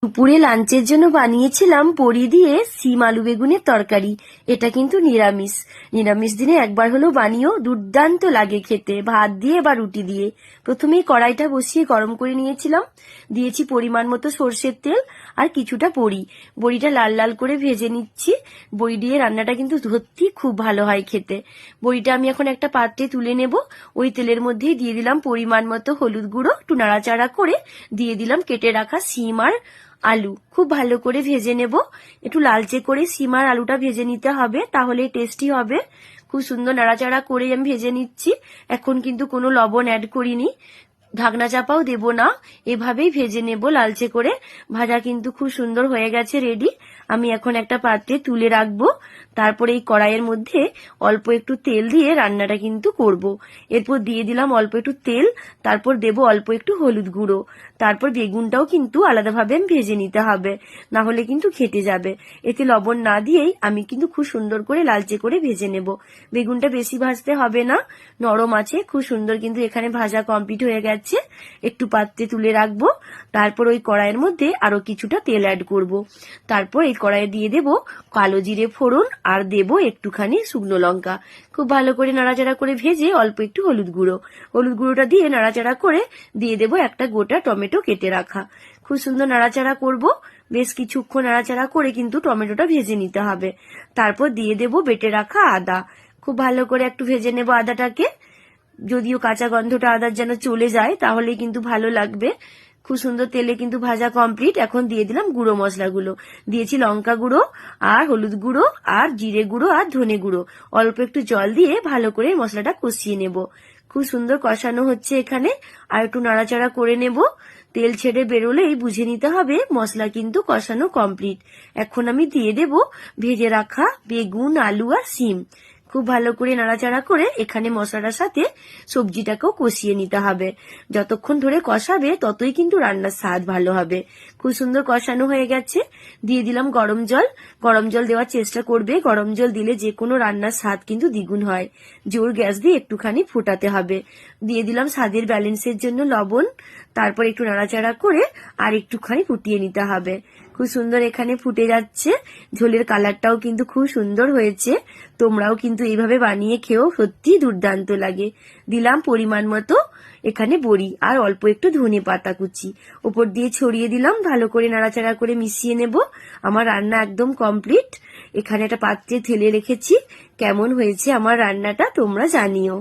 দুপুরে লাঞ্চের জন্য বানিয়েছিলাম বড়ি দিয়ে শিম আলু বেগুনের তরকারি। এটা কিন্তু নিরামিষ। নিরামিষ দিনে একবার হলেও বানিয়েও দুর্দান্ত লাগে খেতে, ভাত দিয়ে বা রুটি দিয়ে। প্রথমেই কড়াইটা বসিয়ে গরম করে নিয়েছিলাম, দিয়েছি পরিমাণ মতো সর্ষের তেল আর কিছুটা বড়ি। বড়িটা লাল লাল করে ভেজে নিচ্ছি। বড়ি দিয়ে রান্নাটা কিন্তু সত্যি খুব ভালো হয় খেতে। বড়িটা আমি এখন একটা পাত্রে তুলে নেব। ওই তেলের মধ্যেই দিয়ে দিলাম পরিমাণ মতো হলুদ গুঁড়ো, একটু নাড়াচাড়া করে দিয়ে দিলাম কেটে রাখা শিম আর আলু। খুব ভালো করে ভেজে নেব। একটু লালচে করে শিম আর আলুটা ভেজে নিতে হবে, তাহলে টেস্টি হবে। খুব সুন্দর নাড়াচাড়া করে আমি ভেজে নিচ্ছি। এখন কিন্তু কোনো লবণ অ্যাড করিনি, ঢাকনা চাপাও দেব না, এভাবেই ভেজে নেব লালচে করে। ভাজা কিন্তু খুব সুন্দর হয়ে গেছে, রেডি। আমি এখন একটা পাত্রে তুলে রাখবো। তারপরে এই কড়াইয়ের মধ্যে অল্প একটু তেল দিয়ে রান্নাটা কিন্তু করব। এরপর দিয়ে দিলাম অল্প একটু তেল, তারপর দেব অল্প একটু হলুদ গুঁড়ো। তারপর বেগুনটাও কিন্তু আলাদাভাবে ভেজে নিতে হবে, না হলে কিন্তু ঘেটে যাবে। এতে লবণ না দিয়েই আমি কিন্তু খুব সুন্দর করে লালচে করে ভেজে নেব। বেগুনটা বেশি ভাজতে হবে না, নরম আছে। খুব সুন্দর কিন্তু এখানে ভাজা কমপ্লিট হয়ে গেছে। একটু পাত্রে তুলে রাখবো। তারপর ওই কড়াইয়ের মধ্যে আরো কিছুটা তেল অ্যাড করব। তারপর এই কড়াইয়ে দিয়ে দেব কালো জিরে ফোড়ন আর দেব একটুখানি শুকনো লঙ্কা। খুব ভালো করে নাড়াচাড়া করে ভেজে অল্প একটু হলুদ গুঁড়োটা দিয়ে নাড়াচাড়া করে দিয়ে দেব একটা গোটা টমেটো কেটে রাখা। খুব সুন্দর নাড়াচাড়া করব। বেশ কিছুক্ষণ নাড়াচাড়া করে কিন্তু টমেটোটা ভেজে নিতে হবে। তারপর দিয়ে দেব বেটে রাখা আদা। খুব ভালো করে একটু ভেজে নেব আদাটাকে, যদিও কাঁচা গন্ধটা আদার যেন চলে যায়, তাহলে কিন্তু ভালো লাগবে। খুব সুন্দর তেলে কিন্তু ভাজা কমপ্লিট। এখন দিয়ে দিলাম গুঁড়ো মশলাগুলো। দিয়েছি লঙ্কা গুঁড়ো আর হলুদ গুঁড়ো আর জিরে গুঁড়ো আর ধনে গুঁড়ো। অল্প একটু জল দিয়ে ভালো করে মশলাটা কষিয়ে নেব। খুব সুন্দর কষানো হচ্ছে এখানে, আর একটু নাড়াচাড়া করে নেব। তেল ছেড়ে বেরোলেই বুঝে নিতে হবে মশলা কিন্তু কষানো কমপ্লিট। এখন আমি দিয়ে দেব ভেজে রাখা বেগুন, আলু আর শিম। খুব ভালো করে নাড়াচাড়া করে এখানে মশলাটার সাথে সবজিটাকেও কষিয়ে নিতে হবে। যতক্ষণ ধরে কষাবে ততই কিন্তু রান্নার স্বাদ ভালো হবে। খুব সুন্দর কষানো হয়ে গেছে। দিয়ে দিলাম গরম জল। গরম জল দেওয়ার চেষ্টা করবে, গরম জল দিলে যে কোনো রান্নার স্বাদ কিন্তু দ্বিগুণ হয়। জোর গ্যাস দিয়ে একটুখানি ফোটাতে হবে। দিয়ে দিলাম স্বাদের ব্যালেন্সের জন্য লবণ। তারপর একটু নাড়াচাড়া করে আর একটুখানি ফুটিয়ে নিতে হবে। খুব সুন্দর এখানে ফুটে যাচ্ছে। ঝোলের কালারটাও কিন্তু খুব সুন্দর হয়েছে। তোমরাও কিন্তু এইভাবে বানিয়ে খেও, সত্যি দুর্দান্ত লাগে। দিলাম পরিমাণ মতো এখানে বড়ি আর অল্প একটু ধনে পাতা কুচি উপর দিয়ে ছড়িয়ে দিলাম। ভালো করে নাড়াচাড়া করে মিশিয়ে নেব। আমার রান্না একদম কমপ্লিট। এখানে একটা পাত্রে ঢেলে রেখেছি। কেমন হয়েছে আমার রান্নাটা তোমরা জানিও।